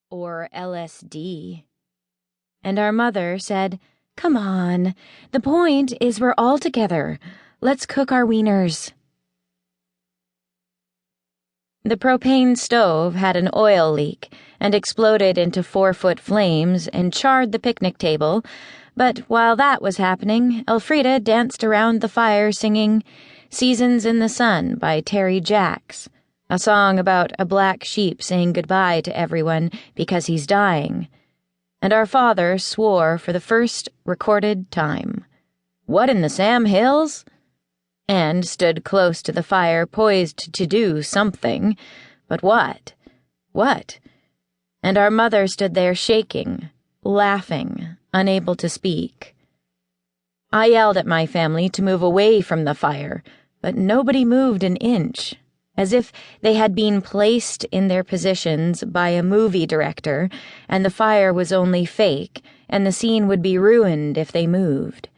or LSD. And our mother said, "Come on, the point is we're all together. Let's cook our wieners." The propane stove had an oil leak and exploded into 4-foot flames and charred the picnic table, but while that was happening, Elfrieda danced around the fire singing "Seasons in the Sun" by Terry Jacks, a song about a black sheep saying goodbye to everyone because he's dying. And our father swore for the first recorded time, "What in the Sam Hills?" and stood close to the fire, poised to do something. But what? What? And our mother stood there shaking, laughing, unable to speak. I yelled at my family to move away from the fire, but nobody moved an inch, as if they had been placed in their positions by a movie director, and the fire was only fake, and the scene would be ruined if they moved.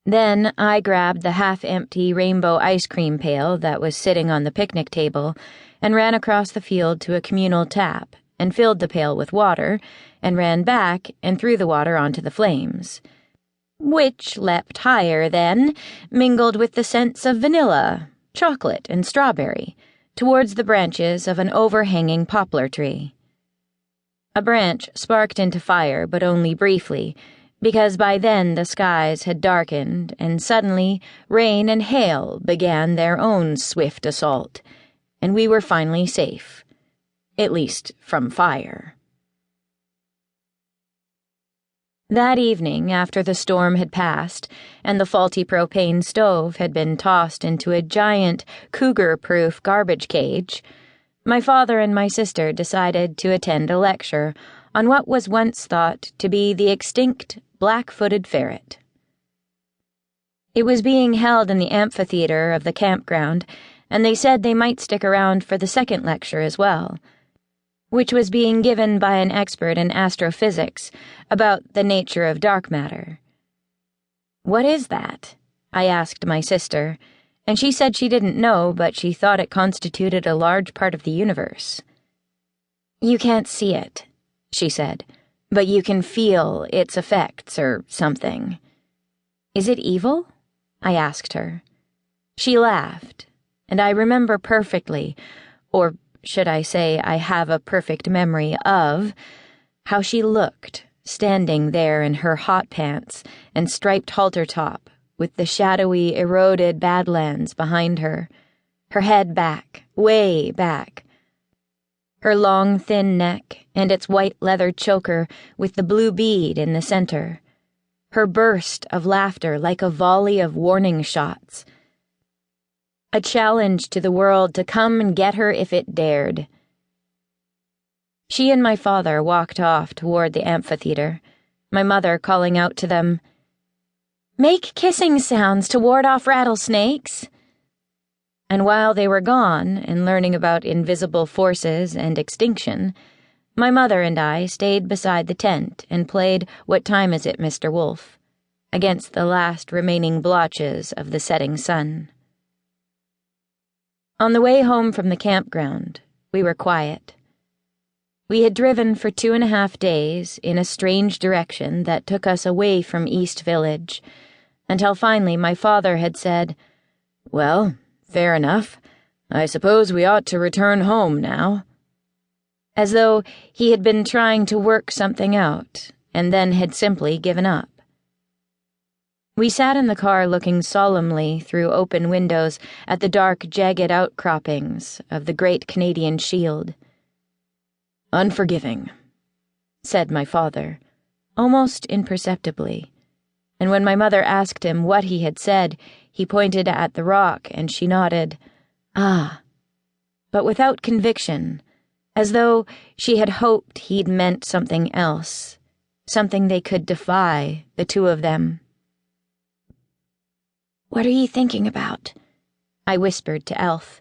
Then I grabbed the half-empty rainbow ice cream pail that was sitting on the picnic table and ran across the field to a communal tap and filled the pail with water and ran back and threw the water onto the flames, which leapt higher then, mingled with the scents of vanilla, chocolate, and strawberry, towards the branches of an overhanging poplar tree. A branch sparked into fire, but only briefly, because by then the skies had darkened, and suddenly rain and hail began their own swift assault, and we were finally safe, at least from fire. That evening, after the storm had passed, and the faulty propane stove had been tossed into a giant cougar-proof garbage cage, my father and my sister decided to attend a lecture on what was once thought to be the extinct black-footed ferret. It was being held in the amphitheater of the campground, and they said they might stick around for the second lecture as well, which was being given by an expert in astrophysics about the nature of dark matter. "What is that?" I asked my sister, and she said she didn't know, but she thought it constituted a large part of the universe. "You can't see it," she said, "but you can feel its effects or something." "Is it evil?" I asked her. She laughed, and I remember perfectly, or should I say I have a perfect memory of, how she looked, standing there in her hot pants and striped halter top, with the shadowy, eroded badlands behind her, her head back, way back, her long, thin neck and its white leather choker with the blue bead in the center, her burst of laughter like a volley of warning shots, a challenge to the world to come and get her if it dared. She and my father walked off toward the amphitheater, my mother calling out to them, "Make kissing sounds to ward off rattlesnakes." And while they were gone and learning about invisible forces and extinction, my mother and I stayed beside the tent and played What Time Is It, Mr. Wolf, against the last remaining blotches of the setting sun. On the way home from the campground, we were quiet. We had driven for 2.5 days in a strange direction that took us away from East Village, until finally my father had said, "Well, fair enough. I suppose we ought to return home now," as though he had been trying to work something out and then had simply given up. We sat in the car looking solemnly through open windows at the dark, jagged outcroppings of the Great Canadian Shield. "Unforgiving," said my father, almost imperceptibly, and when my mother asked him what he had said, he pointed at the rock and she nodded, "Ah," but without conviction, as though she had hoped he'd meant something else, something they could defy, the two of them. "What are you thinking about?" I whispered to Elf.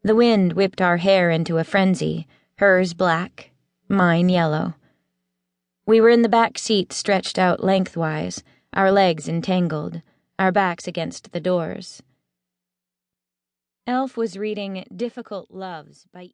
The wind whipped our hair into a frenzy, hers black, mine yellow. We were in the back seat stretched out lengthwise, our legs entangled, our backs against the doors. Elf was reading Difficult Loves by